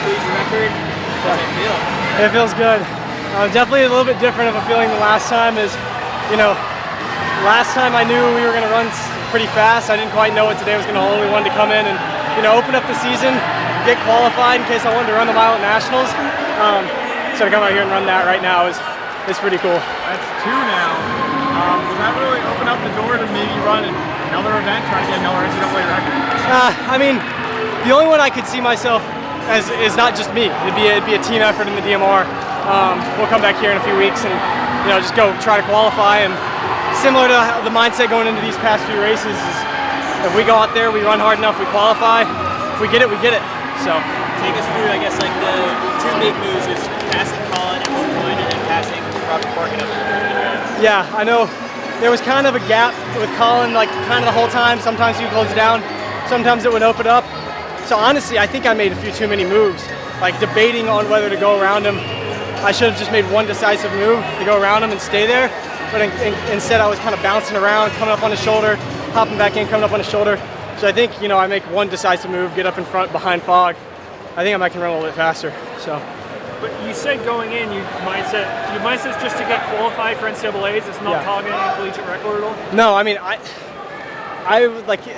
collegiate record. How does it feel? It feels good. Definitely a little bit different of a feeling than last time. Last time I knew we were going to run pretty fast. I didn't quite know what today was going to hold. We wanted to come in and open up the season, get qualified in case I wanted to run the mile at nationals. So to come out here and run that right now is pretty cool. That's 2 now. Does that really open up the door to maybe run another event, try to get another NCAA record? I mean, the only one I could see myself as is not just me. It'd be a team effort in the DMR. We'll come back here in a few weeks and just go try to qualify. And similar to the mindset going into these past few races, is if we go out there, we run hard enough, we qualify. If we get it, we get it. So take us through, I guess, like the 2 big moves is passing Colin at one point and then passing Robert Parkin up in the front. Yeah, I know there was kind of a gap with Colin, like kind of the whole time. Sometimes he would close it down, sometimes it would open up. So honestly, I think I made a few too many moves, like debating on whether to go around him. I should have just made one decisive move to go around him and stay there. But instead I was kind of bouncing around, coming up on his shoulder, hopping back in, coming up on his shoulder. So I think, I make one decisive move, get up in front behind Fog. I think I can run a little bit faster. So. But you said going in, your mindset's just to get qualified for NCAAs. It's not targeting a collegiate record at all? No, I mean, I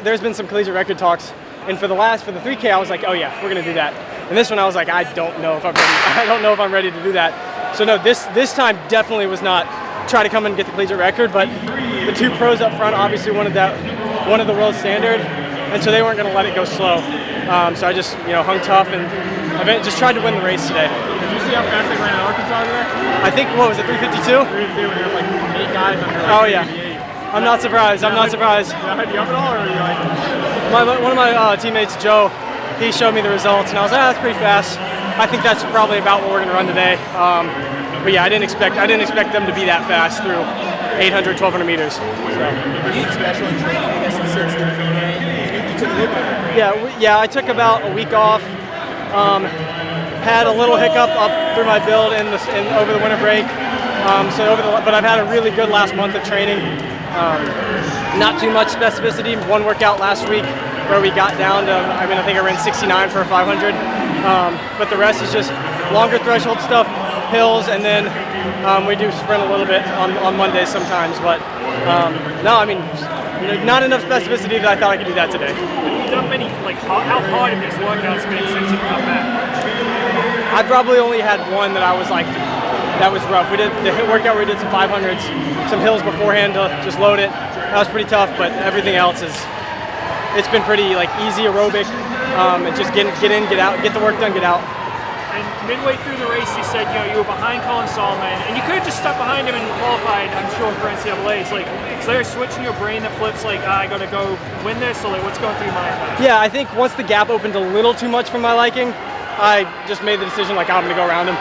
there's been some collegiate record talks. And for the 3K, I was like, oh yeah, we're gonna do that. And this one, I was like, I don't know if I'm ready. I don't know if I'm ready to do that. So no, this time definitely was not try to come and get the collegiate record. But the 2 pros up front obviously wanted the world standard, and so they weren't gonna let it go slow. So I just hung tough and just tried to win the race today. Did you see how fast they ran in Arkansas today? I think what was it, 352? 352, and there were like 8 guys under like 388. Yeah. I'm not surprised. I'm not surprised. Did that hype you up at all, or were you like? One of my teammates, Joe, he showed me the results, and I was like, that's pretty fast. I think that's probably about what we're going to run today. But yeah, I didn't expect them to be that fast through 800, 1,200 meters. So. Anything special in training, I guess, since the 3K? You took a little bit of a break. Yeah, I took about a week off. Had a little hiccup up through my build over the winter break. But I've had a really good last month of training. Not too much specificity. One workout last week where we got down to, I think I ran 69 for a 500. But the rest is just longer threshold stuff, hills, and then we do sprint a little bit on Mondays sometimes. But no, not enough specificity that I thought I could do that today. Have you done many, how hard have these workouts been since you've come back? I probably only had one that I was like, that was rough. We did the workout where we did some 500s, some hills beforehand to just load it. That was pretty tough, but everything else it's been pretty easy aerobic. And just get in, get out, get the work done, get out. And midway through the race, you said you were behind Colin Solomon, and you could have just stuck behind him and qualified, I'm sure, for NCAAs. Is there a switch in your brain that flips I got to go win this? Or what's going through your mind? Yeah, I think once the gap opened a little too much for my liking, I just made the decision I'm going to go around him.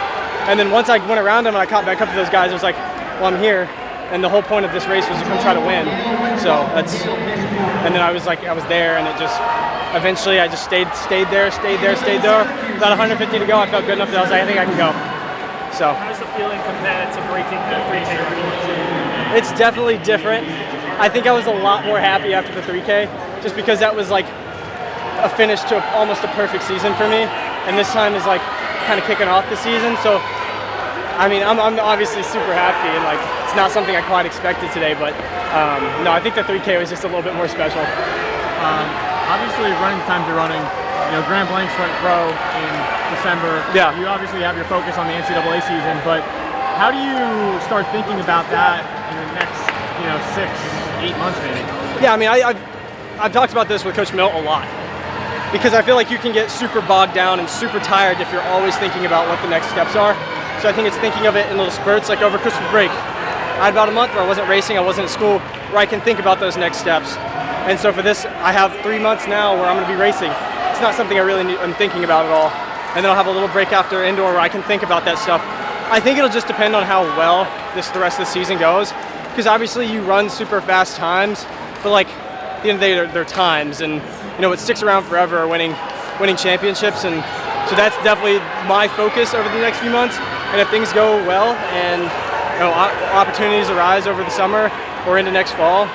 And then once I went around him and I caught back up to those guys, I was like, well, I'm here. And the whole point of this race was to come try to win. So and then I was there, and it just, eventually I just stayed there. About 150 to go, I felt good enough that I was like, I think I can go. So. How's the feeling compared to breaking the 3K record? It's definitely different. I think I was a lot more happy after the 3K, just because that was like a finish to almost a perfect season for me. And this time is kind of kicking off the season. So, I'm obviously super happy, and it's not something I quite expected today, but no, I think the 3K was just a little bit more special. Obviously, running the times you're running, Grand Blanks went pro in December. Yeah. You obviously have your focus on the NCAA season, but how do you start thinking about that in the next, 6-8 months maybe? Yeah, I've talked about this with Coach Milt a lot, because I feel like you can get super bogged down and super tired if you're always thinking about what the next steps are. So I think it's thinking of it in little spurts, like over Christmas break. I had about a month where I wasn't racing, I wasn't at school, where I can think about those next steps. And so for this, I have 3 months now where I'm going to be racing. It's not something I really am thinking about at all. And then I'll have a little break after indoor where I can think about that stuff. I think it'll just depend on how well the rest of the season goes, because obviously you run super fast times, but at the end of the day, they're times, and what sticks around forever are winning championships, and so that's definitely my focus over the next few months. And if things go well and opportunities arise over the summer or into next fall,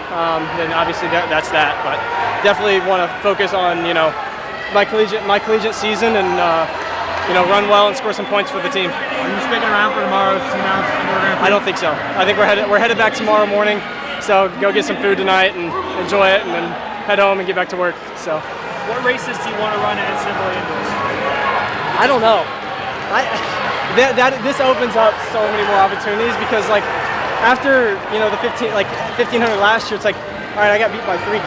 then obviously that's that. But definitely want to focus on my collegiate season and run well and score some points for the team. Are you sticking around for tomorrow's T-Mounts Indoor Grand Prix? I don't think so. I think we're headed back tomorrow morning. So go get some food tonight and enjoy it, and then head home and get back to work. So. What races do you want to run at NCAA Indoors? I don't know. This opens up so many more opportunities because like after the 1500 last year, it's like, all right, I got beat by 4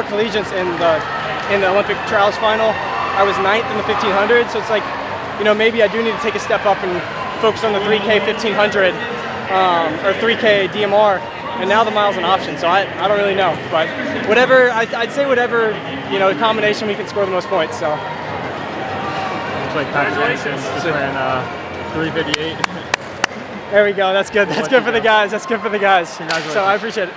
collegians in the Olympic trials final. I was 9th in the 1500, so it's like, maybe I do need to take a step up and focus on the 3K 1500 or 3K DMR. And now the mile's an option, so I don't really know. But whatever, I'd say whatever, combination we can score the most points. So. Looks like Patrick just ran 3:58. There we go. That's good. That's good for the guys. That's good for the guys. Congratulations. So I appreciate it.